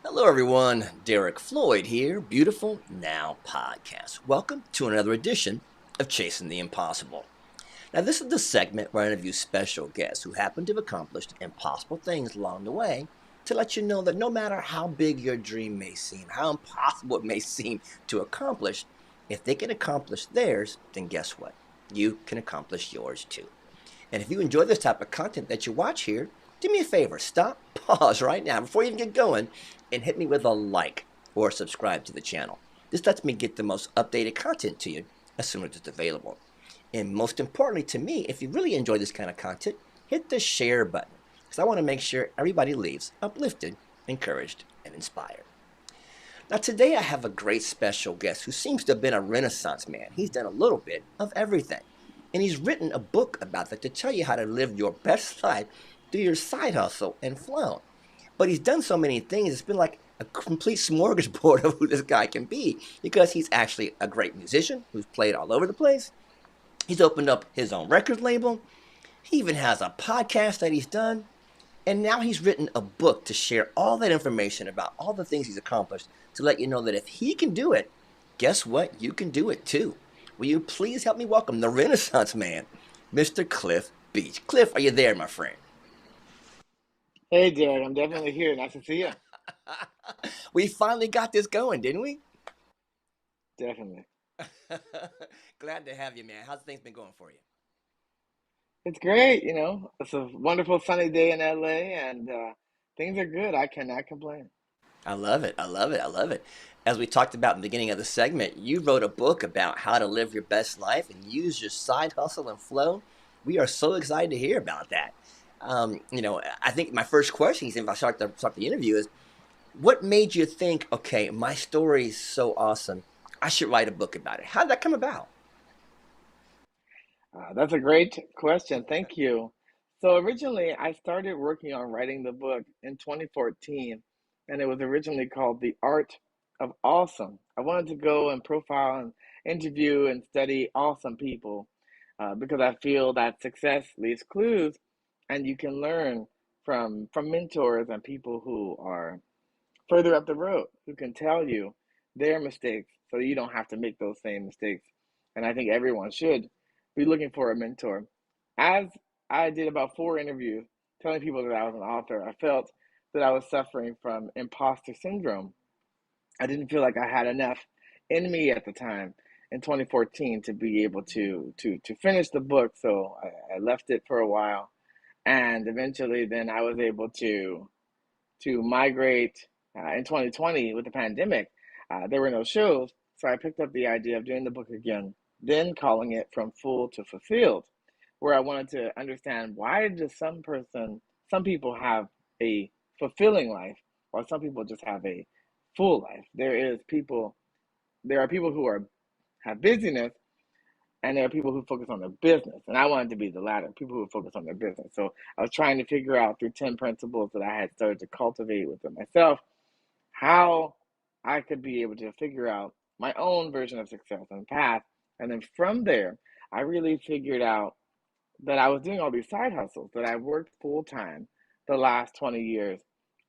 Hello everyone, Derek Floyd here, Beautiful Now Podcast. Welcome to another edition of Chasing the Impossible. Now this is the segment where I interview special guests who happen to have accomplished impossible things along the way to let you know that no matter how big your dream may seem, how impossible it may seem to accomplish, if they can accomplish theirs, then guess what? You can accomplish yours too. And if you enjoy this type of content that you watch here, do me a favor, stop, pause right now before you even get going and hit me with a like or subscribe to the channel. This lets me get the most updated content to you as soon as it's available. And most importantly to me, if you really enjoy this kind of content, hit the share button because I want to make sure everybody leaves uplifted, encouraged, and inspired. Now today I have a great special guest who seems to have been a renaissance man. He's done a little bit of everything. And he's written a book about that to tell you how to live your best life through your side hustle and flown. But he's done so many things, it's been like a complete smorgasbord of who this guy can be because he's actually a great musician who's played all over the place. He's opened up his own record label. He even has a podcast that he's done. And now he's written a book to share all that information about all the things he's accomplished to let you know that if he can do it, guess what? You can do it too. Will you please help me welcome the Renaissance man, Mr. Cliff Beach. Cliff, are you there, my friend? Hey, Derek, I'm definitely here. Nice to see you. We finally got this going, didn't we? Definitely. Glad to have you, man. How's things been going for you? It's great, It's a wonderful sunny day in LA, and things are good. I cannot complain. I love it. I love it. I love it. As we talked about in the beginning of the segment, you wrote a book about how to live your best life and use your side hustle and flow. We are so excited to hear about that. I think my first question, if I start the interview, is what made you think, okay, my story is so awesome, I should write a book about it? How did that come about? That's a great question. Thank you. So originally, I started working on writing the book in 2014, and it was originally called The Art of Awesome. I wanted to go and profile and interview and study awesome people because I feel that success leaves clues, and you can learn from mentors and people who are further up the road who can tell you their mistakes so you don't have to make those same mistakes. And I think everyone should be looking for a mentor. As I did about 4 interviews telling people that I was an author, I felt that I was suffering from imposter syndrome. I didn't feel like I had enough in me at the time in 2014 to be able to finish the book. So I left it for a while, and eventually, then I was able to migrate in 2020 with the pandemic. There were no shows, so I picked up the idea of doing the book again, then calling it From Full to Fulfilled, where I wanted to understand why does some people have a fulfilling life, while some people just have a full life. There are people who have busyness, and there are people who focus on their business. And I wanted to be the latter, people who focus on their business. So I was trying to figure out through 10 principles that I had started to cultivate within myself how I could be able to figure out my own version of success and path. And then from there, I really figured out that I was doing all these side hustles, that I worked full time the last 20 years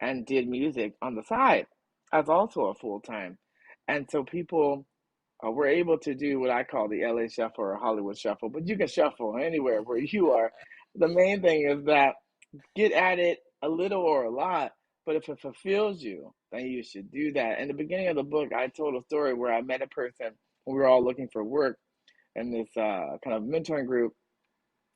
and did music on the side as also a full time. And so people were able to do what I call the LA shuffle or Hollywood shuffle, but you can shuffle anywhere where you are. The main thing is that get at it a little or a lot, but if it fulfills you, then you should do that. In the beginning of the book, I told a story where I met a person. We were all looking for work in this kind of mentoring group.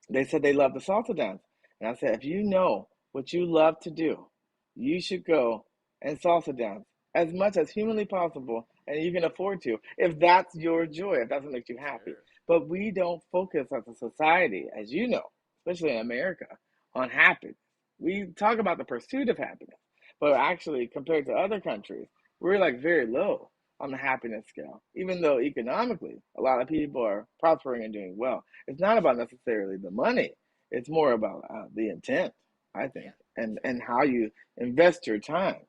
They said they love the salsa dance. And I said, if you know what you love to do, you should go and salsa dance as much as humanly possible and you can afford to, if that's your joy, if that's what makes you happy. Sure. But we don't focus as a society, as you know, especially in America, on happiness. We talk about the pursuit of happiness, but actually, compared to other countries, we're like very low on the happiness scale, even though economically a lot of people are prospering and doing well. It's not about necessarily the money. It's more about the intent, I Yeah. think, and how you invest your time.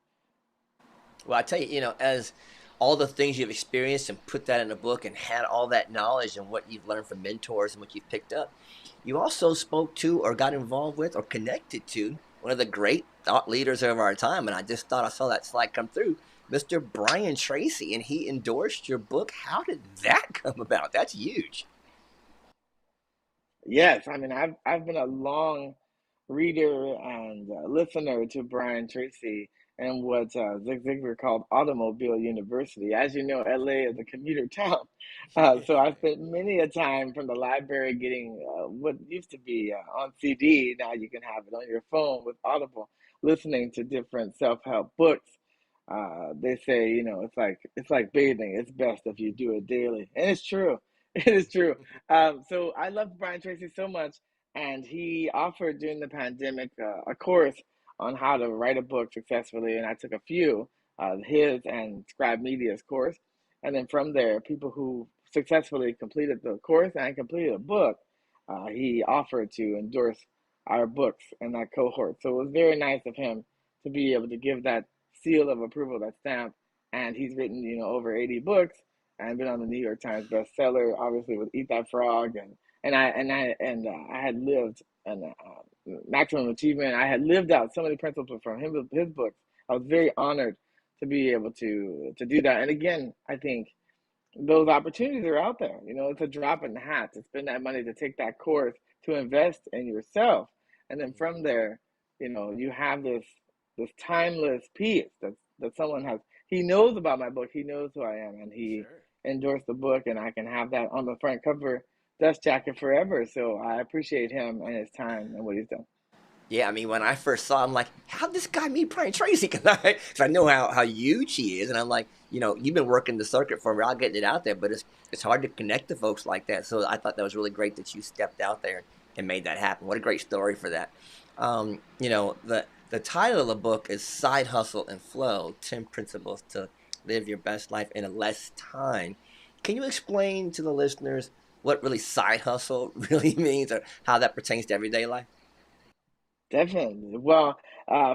Well, I tell you, as all the things you've experienced and put that in a book and had all that knowledge and what you've learned from mentors and what you've picked up, you also spoke to or got involved with or connected to one of the great thought leaders of our time. And I just thought I saw that slide come through, Mr. Brian Tracy, and he endorsed your book. How did that come about? That's huge. Yes, I mean I've been a long reader and listener to Brian Tracy and what Zig Ziglar called Automobile University. As you know, LA is a commuter town, so I spent many a time from the library getting what used to be on CD. Now you can have it on your phone with Audible, listening to different self-help books. They say, it's like bathing. It's best if you do it daily, and it's true. It is true. So I loved Brian Tracy so much, and he offered during the pandemic a course on how to write a book successfully, and I took a few, his and Scribe Media's course, and then from there, people who successfully completed the course and completed a book, he offered to endorse our books in that cohort. So it was very nice of him to be able to give that seal of approval, that stamp, and he's written, over 80 books and been on the New York Times bestseller, obviously with Eat That Frog, and I had lived and maximum achievement. I had lived out so many principles from his books. I was very honored to be able to do that. And again, I think those opportunities are out there. It's a drop in the hat to spend that money to take that course to invest in yourself, and then from there, you have this timeless piece that someone has. He knows about my book. He knows who I am, and he Sure. endorsed the book, and I can have that on the front cover dust jacket forever. So I appreciate him and his time and what he's done. Yeah, I mean, when I first saw him, like, how'd this guy meet Brian Tracy? Cause I know how huge he is. And I'm like, you've been working the circuit for a while, getting it out there, but it's hard to connect to folks like that. So I thought that was really great that you stepped out there and made that happen. What a great story for that. The title of the book is Side Hustle and Flow 10 Principles to Live Your Best Life in Less Time. Can you explain to the listeners what really side hustle really means or how that pertains to everyday life? Definitely. Well,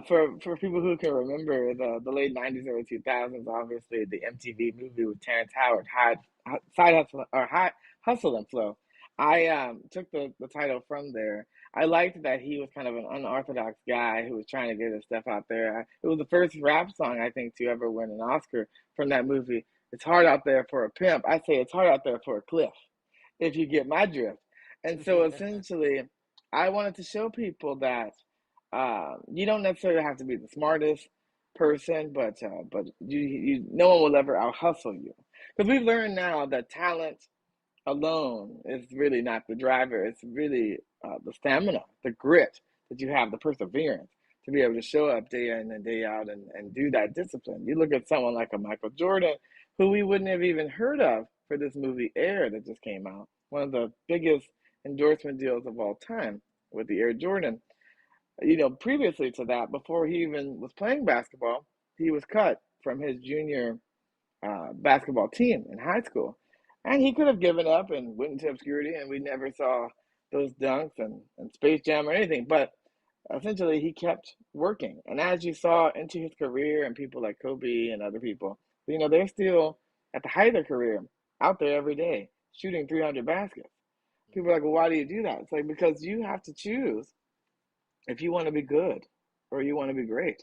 for people who can remember the late '90s, early 2000s, obviously the MTV movie with Terrence Howard, Side Hustle or Hustle and Flow. I took the title from there. I liked that he was kind of an unorthodox guy who was trying to get his stuff out there. It was the first rap song I think to ever win an Oscar from that movie. it's hard out there for a pimp. I say it's hard out there for a cliff, if you get my drift. And so essentially, I wanted to show people that you don't necessarily have to be the smartest person, but no one will ever out hustle you, because we've learned now that talent alone is really not the driver. It's really the stamina, the grit that you have, the perseverance to be able to show up day in and day out and do that discipline. You look at someone like a Michael Jordan, who we wouldn't have even heard of for this movie Air that just came out, one of the biggest endorsement deals of all time with the Air Jordan. Previously to that, before he even was playing basketball, he was cut from his junior basketball team in high school. And he could have given up and went into obscurity, and we never saw those dunks and Space Jam or anything. But essentially, he kept working. And as you saw into his career, and people like Kobe and other people, they're still at the height of their career out there every day shooting 300 baskets. People are like, well, why do you do that? It's like, because you have to choose if you want to be good or you want to be great.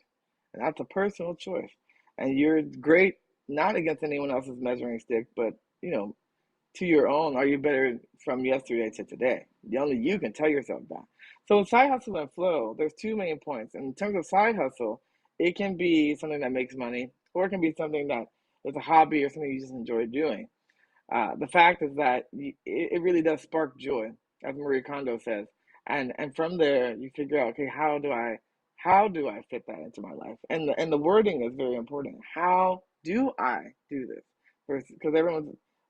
And that's a personal choice. And you're great not against anyone else's measuring stick, but to your own. Are you better from yesterday to today? Only you can tell yourself that. So with side hustle and flow, there's two main points. In terms of side hustle, it can be something that makes money, or it can be something that is a hobby or something you just enjoy doing. The fact is that it really does spark joy, as Marie Kondo says, and from there you figure out, okay, how do I fit that into my life? And the wording is very important. How do I do this? Because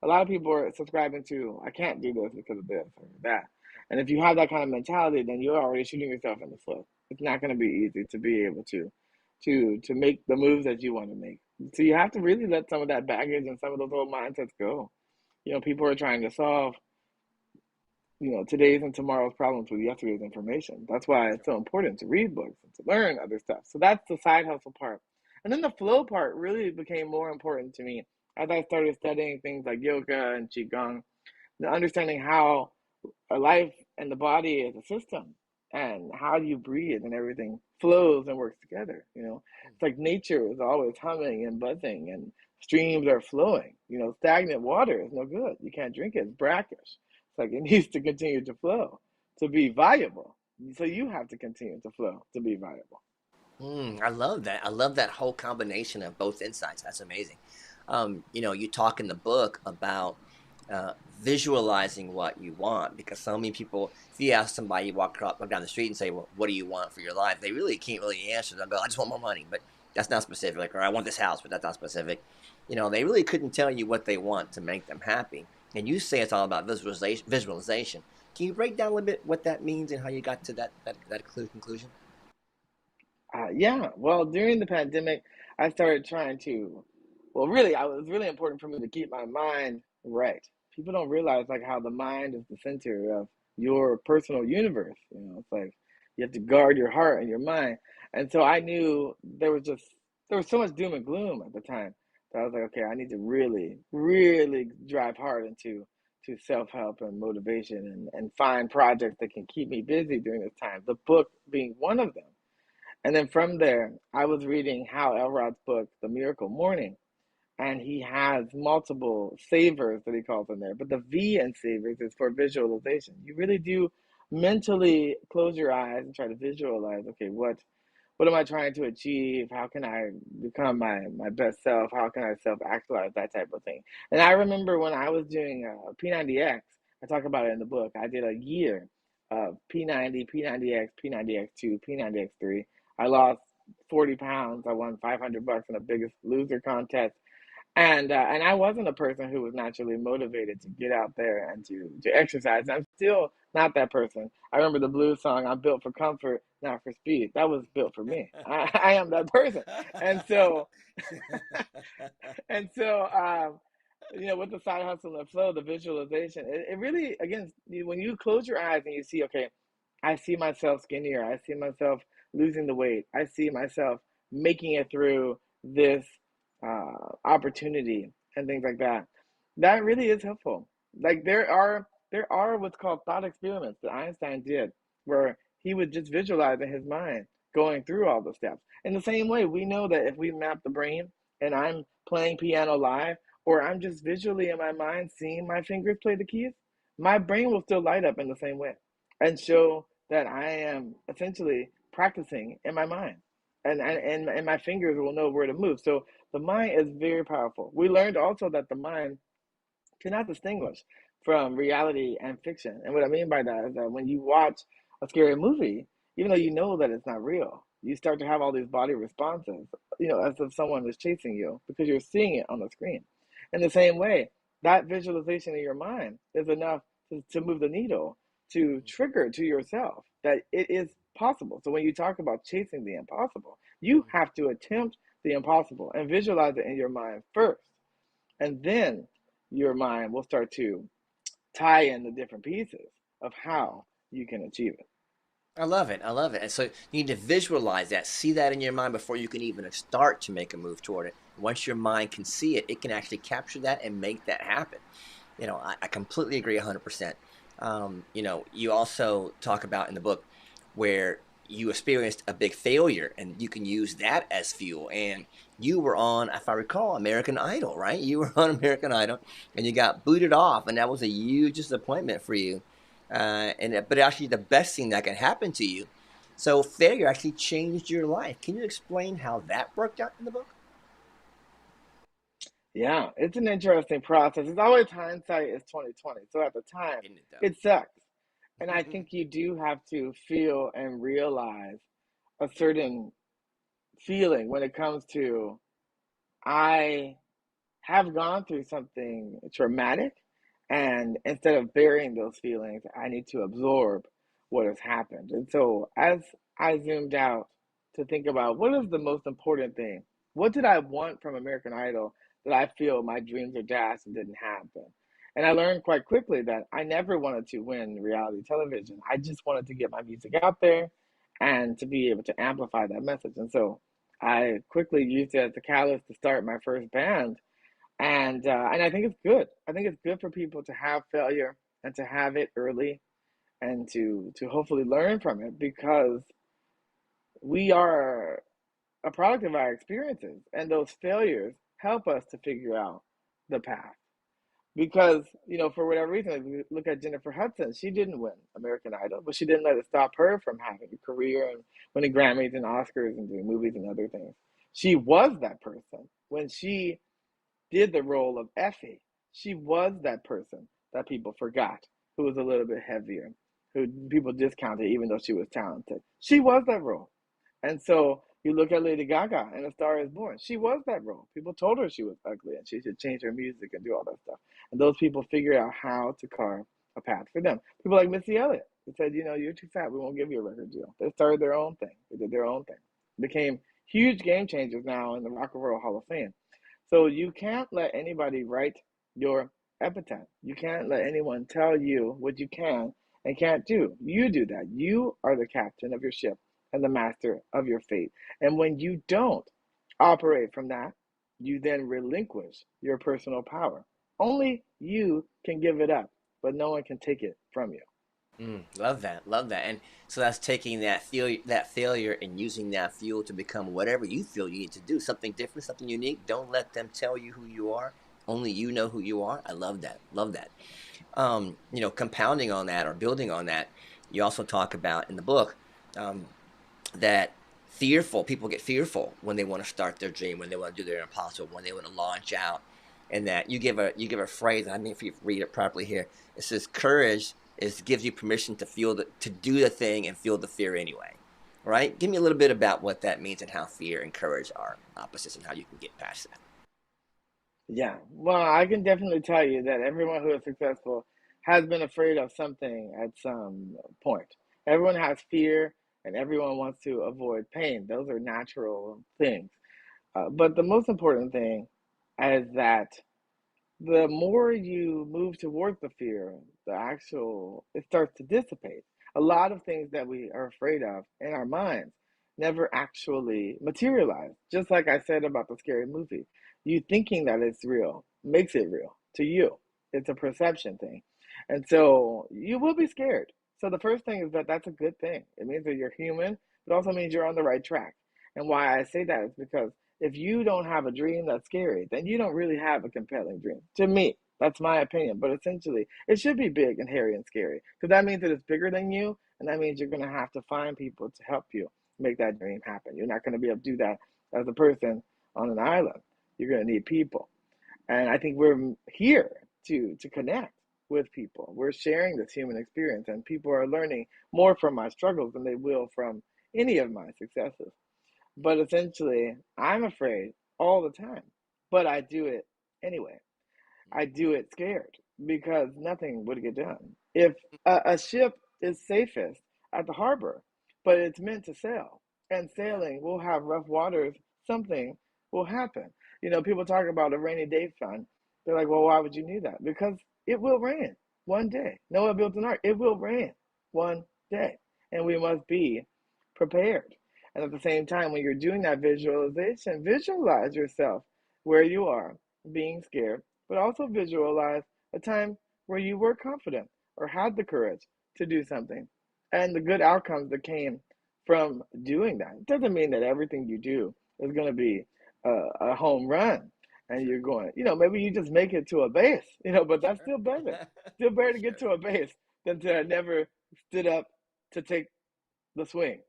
a lot of people are subscribing to, I can't do this because of this or that. And if you have that kind of mentality, then you're already shooting yourself in the foot. It's not going to be easy to be able to make the moves that you want to make. So you have to really let some of that baggage and some of those old mindsets go. People are trying to solve, today's and tomorrow's problems with yesterday's information. That's why it's so important to read books and to learn other stuff. So that's the side hustle part. And then the flow part really became more important to me as I started studying things like yoga and qigong, understanding how a life and the body is a system, and how you breathe and everything flows and works together. It's like nature is always humming and buzzing, and streams are flowing. Stagnant water is no good. You can't drink it. It's brackish. It's like it needs to continue to flow to be viable. So you have to continue to flow to be viable. I love that. I love that whole combination of both insights. That's amazing. You talk in the book about uh, visualizing what you want, because so many people, if you ask somebody, you walk down the street and say, well, what do you want for your life? They really can't really answer. They'll go, I just want more money, but that's not specific. Like, or I want this house, but that's not specific. They really couldn't tell you what they want to make them happy. And you say it's all about visualization. Can you break down a little bit what that means and how you got to that conclusion? Yeah, well, during the pandemic, I started trying to, well, really, it was really important for me to keep my mind right. People don't realize like how the mind is the center of your personal universe. It's like you have to guard your heart and your mind. And so I knew there was so much doom and gloom at the time that I was like, okay, I need to really, really drive hard into to self-help and motivation and find projects that can keep me busy during this time. The book being one of them. And then from there, I was reading Hal Elrod's book, The Miracle Morning, and he has multiple savers that he calls in there. But the V in savers is for visualization. You really do mentally close your eyes and try to visualize, okay, what am I trying to achieve? How can I become my best self? How can I self actualize? That type of thing. And I remember when I was doing P90X, I talk about it in the book. I did a year of P90, P90X, P90X2, P90X3. I lost 40 pounds. I won $500 in the Biggest Loser contest. And I wasn't a person who was naturally motivated to get out there and to exercise. I'm still not that person. I remember the blues song, I'm built for comfort, not for speed. That was built for me. I am that person. And so and so with the side hustle and flow, the visualization, it really, again, when you close your eyes and you see, okay, I see myself skinnier, I see myself losing the weight, I see myself making it through this opportunity and things like that. That really is helpful. Like there are what's called thought experiments that Einstein did, where he would just visualize in his mind going through all the steps. In the same way, we know that if we map the brain and I'm playing piano live, or I'm just visually in my mind seeing my fingers play the keys, my brain will still light up in the same way and show that I am essentially practicing in my mind. And my fingers will know where to move. So the mind is very powerful. We learned also that the mind cannot distinguish from reality and fiction. And what I mean by that is that when you watch a scary movie, even though you know that it's not real, you start to have all these body responses, as if someone is chasing you because you're seeing it on the screen. In the same way, that visualization in your mind is enough to move the needle, to trigger to yourself that it is possible. So when you talk about chasing the impossible, you have to attempt the impossible and visualize it in your mind first. And then your mind will start to tie in the different pieces of how you can achieve it. I love it. I love it. And so you need to visualize that, see that in your mind before you can even start to make a move toward it. Once your mind can see it, it can actually capture that and make that happen. I completely agree 100%. You also talk about in the book where you experienced a big failure and you can use that as fuel. And you were on, if I recall, American Idol, right? You were on American Idol and you got booted off, and that was a huge disappointment for you. But actually, the best thing that can happen to you. So failure actually changed your life. Can you explain how that worked out in the book? Yeah, it's an interesting process. It's always hindsight is 2020. So at the time, Isn't it it sucks. And I though? think you do have to feel and realize a certain feeling when it comes to I have gone through something traumatic, and instead of burying those feelings, I need to absorb what has happened. And so, as I zoomed out to think about what is the most important thing, what did I want from American Idol that I feel my dreams are dashed and didn't happen? And I learned quite quickly that I never wanted to win reality television. I just wanted to get my music out there and to be able to amplify that message. And so I quickly used it as a catalyst to start my first band, and I think it's good. I think it's good for people to have failure and to have it early and to hopefully learn from it, because we are a product of our experiences, and those failures help us to figure out the path. Because for whatever reason, like, we look at Jennifer Hudson. She didn't win American Idol, but she didn't let it stop her from having a career and winning Grammys and Oscars and doing movies and other things. She was that person when she did the role of Effie. She was that person that people forgot, who was a little bit heavier, who people discounted even though she was talented. She was that role. And so you look at Lady Gaga and A Star is Born. She was that role. People told her she was ugly and she should change her music and do all that stuff. And those people figured out how to carve a path for them. People like Missy Elliott, they said, you're too fat. We won't give you a record deal. They started their own thing. They did their own thing. Became huge game changers now in the Rock and Roll Hall of Fame. So you can't let anybody write your epitaph. You can't let anyone tell you what you can and can't do. You do that. You are the captain of your ship and the master of your fate. And when you don't operate from that, you then relinquish your personal power. Only you can give it up, but no one can take it from you. Love that, love that. And so that's taking that failure and using that fuel to become whatever you feel you need to do, something different, something unique. Don't let them tell you who you are. Only you know who you are. I love that, love that. Compounding on that or building on that, you also talk about in the book um, that fearful people get fearful when they want to start their dream, when they want to do their impossible, when they want to launch out, and that you give a phrase. And I mean, if you read it properly here, it says courage is gives you permission to to do the thing and feel the fear anyway. Right? Give me a little bit about what that means and how fear and courage are opposites and how you can get past that. Yeah, well, I can definitely tell you that everyone who is successful has been afraid of something at some point. Everyone has fear and everyone wants to avoid pain. Those are natural things. But the most important thing is that the more you move towards the fear, it starts to dissipate. A lot of things that we are afraid of in our minds never actually materialize. Just like I said about the scary movie, you thinking that it's real makes it real to you. It's a perception thing. And so you will be scared. So the first thing is that that's a good thing. It means that you're human, but also means you're on the right track. And why I say that is because if you don't have a dream that's scary, then you don't really have a compelling dream. To me, that's my opinion. But essentially, it should be big and hairy and scary because that means that it's bigger than you, and that means you're going to have to find people to help you make that dream happen. You're not going to be able to do that as a person on an island. You're going to need people. And I think we're here to connect with people. We're sharing this human experience, and people are learning more from my struggles than they will from any of my successes. But essentially, I'm afraid all the time, but I do it anyway. I do it scared because nothing would get done. If a ship is safest at the harbor, but it's meant to sail, and Yeah. sailing will have rough waters, something will happen. People talk about a rainy day fund. They're like, well, why would you need that? Because it will rain one day. Noah built an ark. It will rain one day, and we must be prepared. And at the same time, when you're doing that visualization, visualize yourself where you are, being scared, but also visualize a time where you were confident or had the courage to do something and the good outcomes that came from doing that. It doesn't mean that everything you do is going to be a home run and Sure. you're going, maybe you just make it to a base, but that's Sure. still better. Still better to get Sure. to a base than to never stood up to take the swing.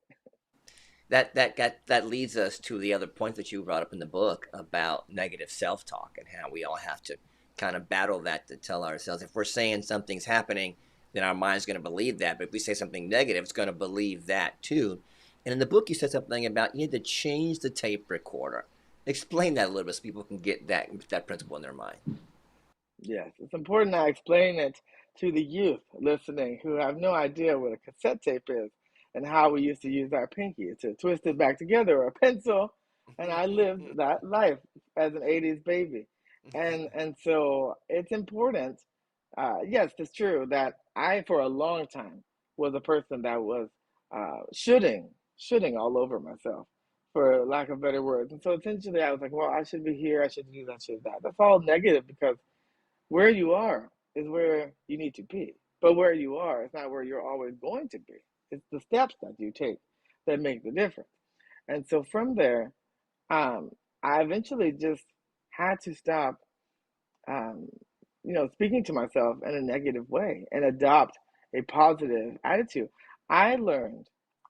That leads us to the other point that you brought up in the book about negative self-talk and how we all have to kind of battle that to tell ourselves if we're saying something's happening, then our mind's going to believe that. But if we say something negative, it's going to believe that too. And in the book, you said something about you need to change the tape recorder. Explain that a little bit so people can get that principle in their mind. Yes, it's important I explain it to the youth listening who have no idea what a cassette tape is and how we used to use our pinky to twist it back together or a pencil. And I lived that life as an 80s baby. And so it's important. Yes, it's true that I, for a long time, was a person that was shooting all over myself, for lack of better words. And so essentially, I was like, well, I should be here, I should do that, I should do that. That's all negative because where you are is where you need to be. But where you are is not where you're always going to be. It's the steps that you take that make the difference. And so from there, um, I eventually just had to stop, um, speaking to myself in a negative way and adopt a positive attitude. I learned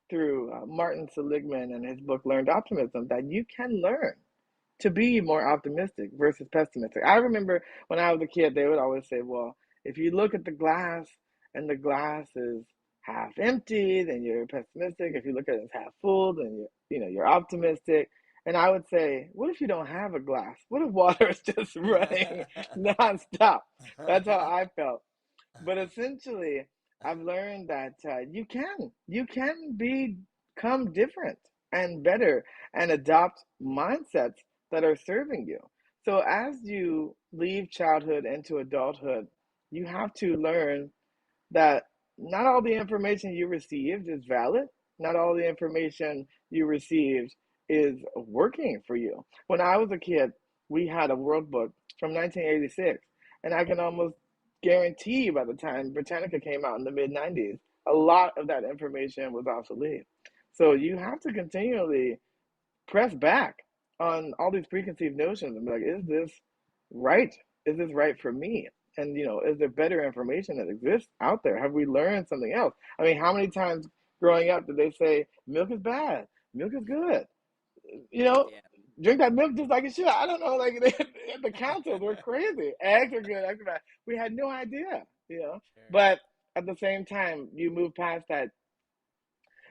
through Martin Seligman and his book Learned Optimism that you can learn to be more optimistic versus pessimistic. I remember when I was a kid, they would always say, well, if you look at the glass and the glass is half empty, then you're pessimistic. If you look at it as half full, then you're optimistic. And I would say, what if you don't have a glass? What if water is just running nonstop? That's how I felt. But essentially, I've learned that you can become different and better and adopt mindsets that are serving you. So as you leave childhood into adulthood, you have to learn that not all the information you received is valid. Not all the information you received is working for you. When I was a kid, we had a world book from 1986, and I can almost guarantee by the time Britannica came out in the mid 90s, a lot of that information was obsolete. So you have to continually press back on all these preconceived notions and be like, is this right? Is this right for me? And is there better information that exists out there? Have we learned something else? I mean, how many times growing up did they say milk is bad, milk is good? You know, Yeah. drink that milk just like it should. I don't know, like the councils were crazy. Eggs are good, eggs are bad. We had no idea. Sure. But at the same time, you move past that.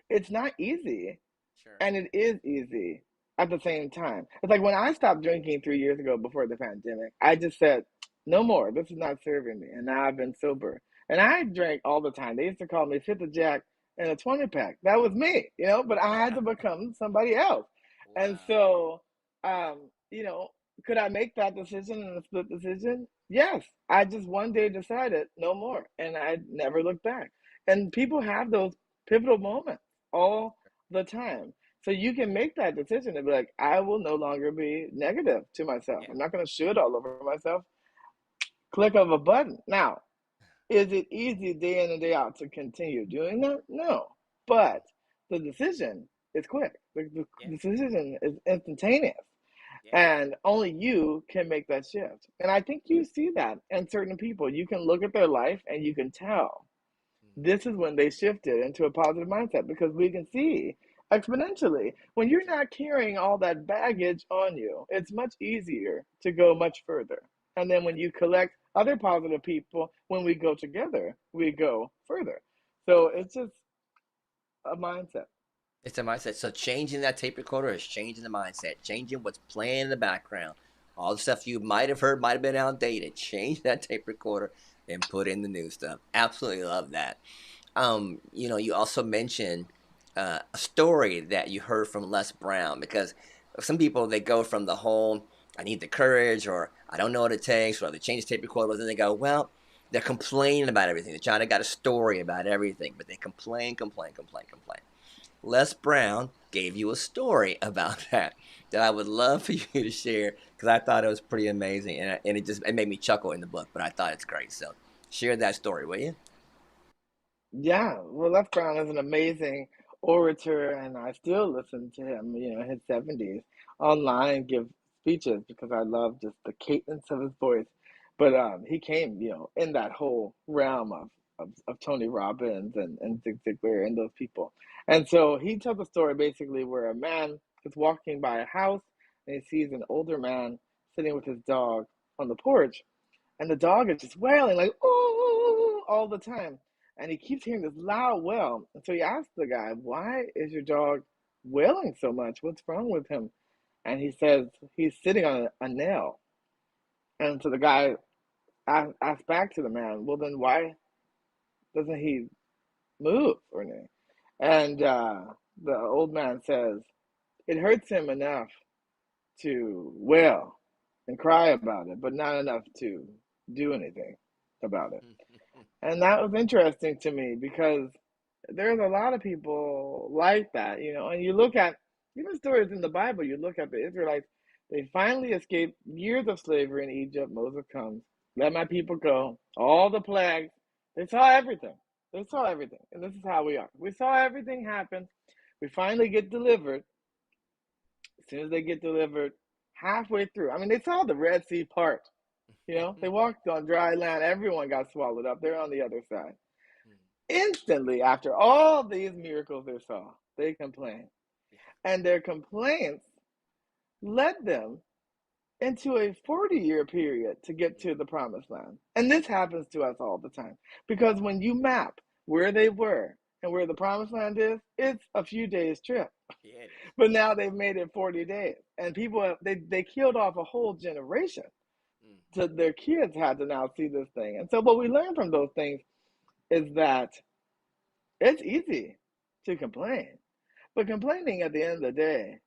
It's not easy Sure. and it is easy at the same time. It's like when I stopped drinking 3 years ago before the pandemic, I just said, no more. This is not serving me. And now I've been sober. And I drank all the time. They used to call me Fifth of Jack and a 20 pack. That was me, but I had to become somebody else. And Wow. so, um, you know, could I make that decision and a split decision? Yes. I just one day decided no more. And I never looked back. And people have those pivotal moments all the time. So you can make that decision and be like, I will no longer be negative to myself. Yeah. I'm not going to should all over myself. Click of a button. Now, is it easy day in and day out to continue doing that? No. But the decision is quick. The Yeah. decision is instantaneous. Yeah. And only you can make that shift. And I think you see that in certain people. You can look at their life and you can tell this is when they shifted into a positive mindset, because we can see exponentially when you're not carrying all that baggage on you, it's much easier to go much further. And then when you collect other positive people, when we go together, we go further. So it's just a mindset. It's a mindset. So changing that tape recorder is changing the mindset, changing what's playing in the background. All the stuff you might have heard might have been outdated. Change that tape recorder and put in the new stuff. Absolutely love that. You also mentioned a story that you heard from Les Brown, because some people, they go from the whole "I need the courage" or "I don't know what it takes" or "they change the tape recorder," but then they go, well, they're complaining about everything. They're trying to got a story about everything, but they complain, complain, complain, complain. Les Brown gave you a story about that I would love for you to share, because I thought it was pretty amazing, and it made me chuckle in the book, but I thought it's great. So share that story, will you? Yeah, well, Les Brown is an amazing orator, and I still listen to him, in his 70s online give speeches because I love just the cadence of his voice. But he came, in that whole realm of Tony Robbins and Zig Ziglar and those people. And so he tells a story basically where a man is walking by a house and he sees an older man sitting with his dog on the porch, and the dog is just wailing like oh all the time, and he keeps hearing this loud wail. And so he asks the guy, "Why is your dog wailing so much? What's wrong with him?" And he says he's sitting on a nail. And so the guy asks back to the man, "Well, then why doesn't he move or anything?" And the old man says it hurts him enough to wail and cry about it, but not enough to do anything about it. And that was interesting to me because there's a lot of people like that, and you look at even stories in the Bible, you look at the Israelites, they finally escaped years of slavery in Egypt. Moses comes, let my people go, all the plagues, they saw everything. They saw everything. And this is how we are. We saw everything happen. We finally get delivered. As soon as they get delivered, halfway through, I mean, they saw the Red Sea part. They walked on dry land. Everyone got swallowed up. They're on the other side. Instantly, after all these miracles they saw, they complained. And their complaints led them into a 40-year period to get to the promised land. And this happens to us all the time. Because when you map where they were and where the promised land is, it's a few days trip. Yeah, it is. But now they've made it 40 days. And people, they killed off a whole generation. Mm. So their kids had to now see this thing. And so what we learn from those things is that it's easy to complain. But complaining at the end of the day,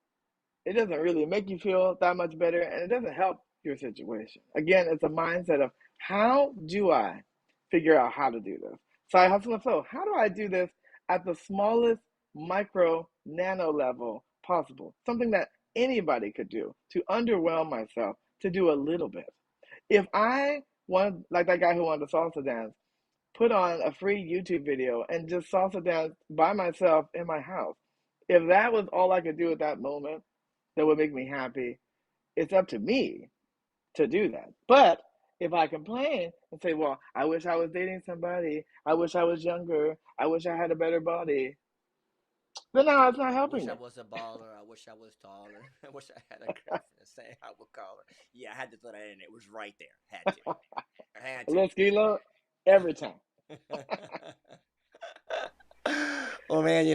it doesn't really make you feel that much better, and it doesn't help your situation. Again, it's a mindset of how do I figure out how to do this? So I hustle and flow. How do I do this at the smallest micro nano level possible? Something that anybody could do to underwhelm myself to do a little bit. If I want, like that guy who wanted to salsa dance, put on a free YouTube video and just salsa dance by myself in my house. If that was all I could do at that moment that would make me happy, it's up to me to do that. But if I complain and say, well, I wish I was dating somebody, I wish I was younger, I wish I had a better body, then now it's not I helping wish I me. was a baller. I wish I was taller. I wish I had a girlfriend. Saying I would call her. Yeah, I had to throw that in. It was right there. Had to. I had A little skilo every time. to. Well, man,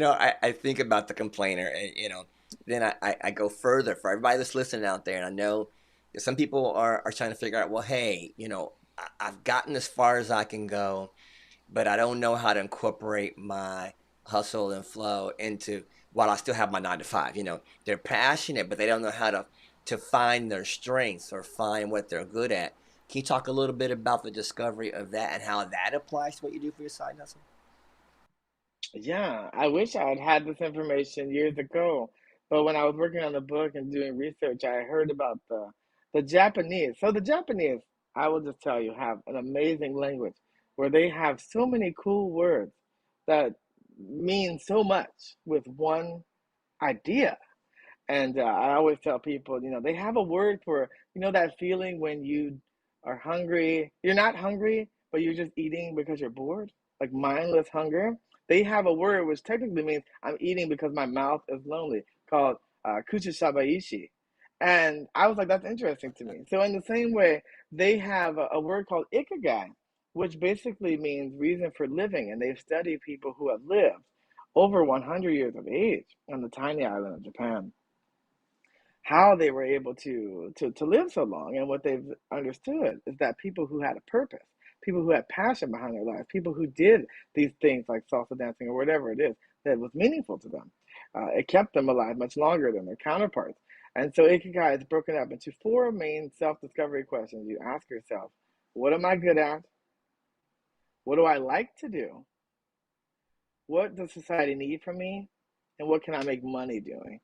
I think about the complainer, and then I go further for everybody that's listening out there, and I know that some people are trying to figure out, well, hey, I've gotten as far as I can go, but I don't know how to incorporate my hustle and flow into while I still have my 9 to 5. They're passionate, but they don't know how to find their strengths or find what they're good at. Can you talk a little bit about the discovery of that and how that applies to what you do for your side hustle? Yeah, I wish I had had this information years ago. But when I was working on the book and doing research, I heard about the Japanese. So the Japanese, I will just tell you, have an amazing language where they have so many cool words that mean so much with one idea. And I always tell people, they have a word for, that feeling when you are hungry. You're not hungry, but you're just eating because you're bored, like mindless hunger. They have a word which technically means I'm eating because my mouth is lonely, called kuchisabaishi. And I was like, that's interesting to me. So in the same way, they have a word called ikigai, which basically means reason for living. And they've studied people who have lived over 100 years of age on the tiny island of Japan, how they were able to live so long. And what they've understood is that people who had a purpose, people who had passion behind their lives, people who did these things like salsa dancing or whatever it is that was meaningful to them, it kept them alive much longer than their counterparts. And so ikigai is broken up into four main self-discovery questions. You ask yourself, what am I good at? What do I like to do? What does society need from me? And what can I make money doing?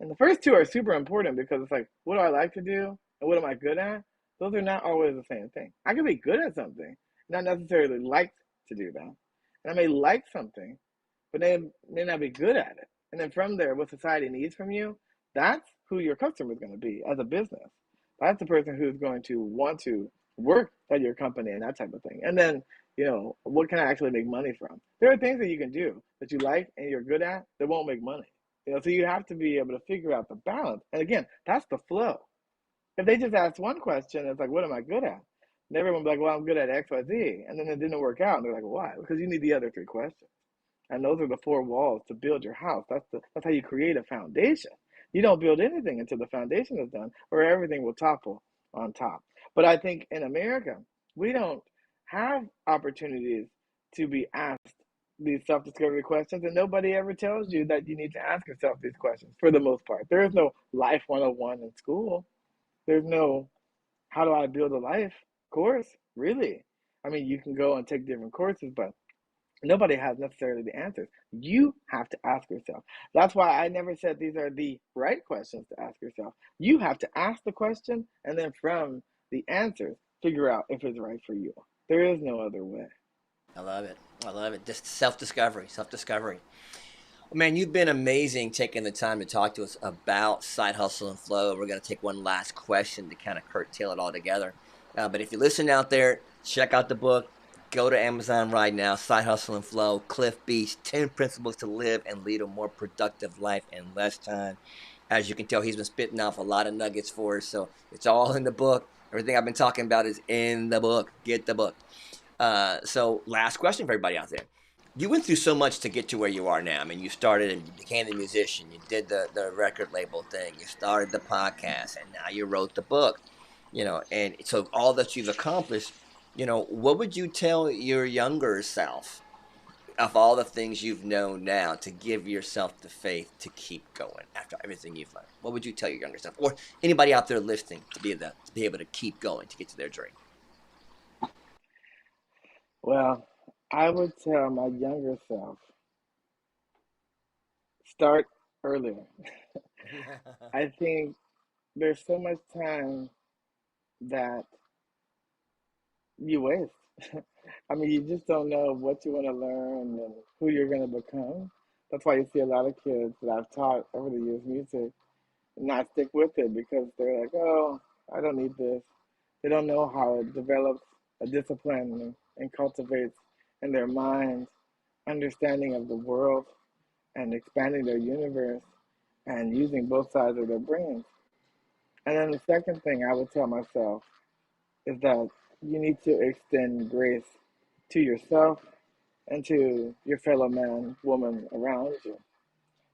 And the first two are super important because it's like, what do I like to do? And what am I good at? Those are not always the same thing. I can be good at something, not necessarily like to do that. And I may like something, but they may not be good at it. And then from there, what society needs from you, that's who your customer is going to be as a business. That's the person who's going to want to work at your company and that type of thing. And then, what can I actually make money from? There are things that you can do that you like and you're good at that won't make money. So you have to be able to figure out the balance. And again, that's the flow. If they just ask one question, it's like, what am I good at? And everyone will be like, well, I'm good at X, Y, Z. And then it didn't work out. And they're like, why? Because you need the other three questions. And those are the four walls to build your house. That's how you create a foundation. You don't build anything until the foundation is done, or everything will topple on top. But I think in America, we don't have opportunities to be asked these self-discovery questions, and nobody ever tells you that you need to ask yourself these questions for the most part. There is no life 101 in school. There's no how do I build a life course, really. I mean, you can go and take different courses, but nobody has necessarily the answers. You have to ask yourself. That's why I never said these are the right questions to ask yourself. You have to ask the question, and then from the answers, figure out if it's right for you. There is no other way. I love it. I love it. Just self discovery, self discovery. Well, man, you've been amazing taking the time to talk to us about side hustle and flow. We're going to take one last question to kind of curtail it all together. But if you listen out there, check out the book. Go to Amazon right now. Side Hustle and Flow, Cliff Beach, 10 Principles to Live and Lead a More Productive Life in Less Time. As you can tell, he's been spitting off a lot of nuggets for us. So it's all in the book. Everything I've been talking about is in the book. Get the book. So last question for everybody out there. You went through so much to get to where you are now. I mean, you started and you became a musician. You did the record label thing. You started the podcast, and now you wrote the book. And so all that you've accomplished, what would you tell your younger self of all the things you've known now to give yourself the faith to keep going after everything you've learned? What would you tell your younger self, or anybody out there listening, to be able to keep going to get to their dream? Well, I would tell my younger self, start earlier. I think there's so much time that you waste. I mean, you just don't know what you want to learn and who you're going to become. That's why you see a lot of kids that I've taught over the years music not stick with it because they're like, oh, I don't need this. They don't know how it develops a discipline and cultivates in their minds understanding of the world and expanding their universe and using both sides of their brains. And then the second thing I would tell myself is that you need to extend grace to yourself and to your fellow man, woman around you.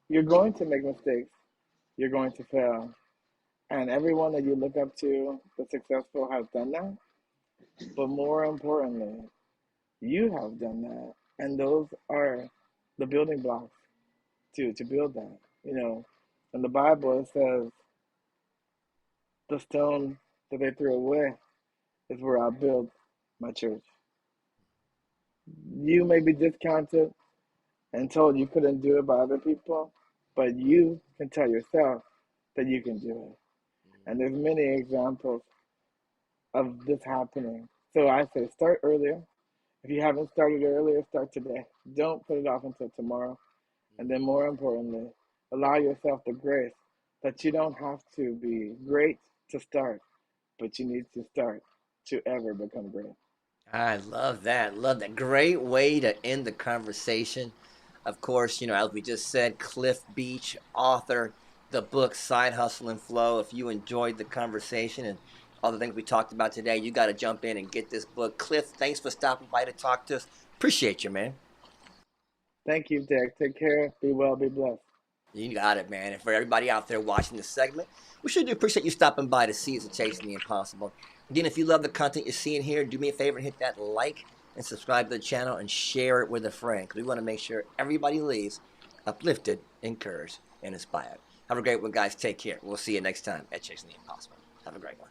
You're going to make mistakes, you're going to fail, and everyone that you look up to, the successful, has done that. But more importantly, you have done that, and those are the building blocks to build that. In the Bible it says the stone that they threw away is where I build my church. You may be discounted and told you couldn't do it by other people, but you can tell yourself that you can do it. And there's many examples of this happening. So I say start earlier. If you haven't started earlier, start today. Don't put it off until tomorrow. And then more importantly, allow yourself the grace that you don't have to be great to start, but you need to start to ever become great. I love that. Love that. Great way to end the conversation. Of course, as we just said, Cliff Beach, author, the book Side Hustle and Flow. If you enjoyed the conversation and all the things we talked about today, you got to jump in and get this book. Cliff, thanks for stopping by to talk to us. Appreciate you, man. Thank you, Derek. Take care. Be well. Be blessed. You got it, man. And for everybody out there watching this segment, we sure do appreciate you stopping by to see us at Chasing the Impossible. Again, if you love the content you're seeing here, do me a favor and hit that like and subscribe to the channel and share it with a friend because we want to make sure everybody leaves uplifted, encouraged, and inspired. Have a great one, guys. Take care. We'll see you next time at Chasing the Impossible. Have a great one.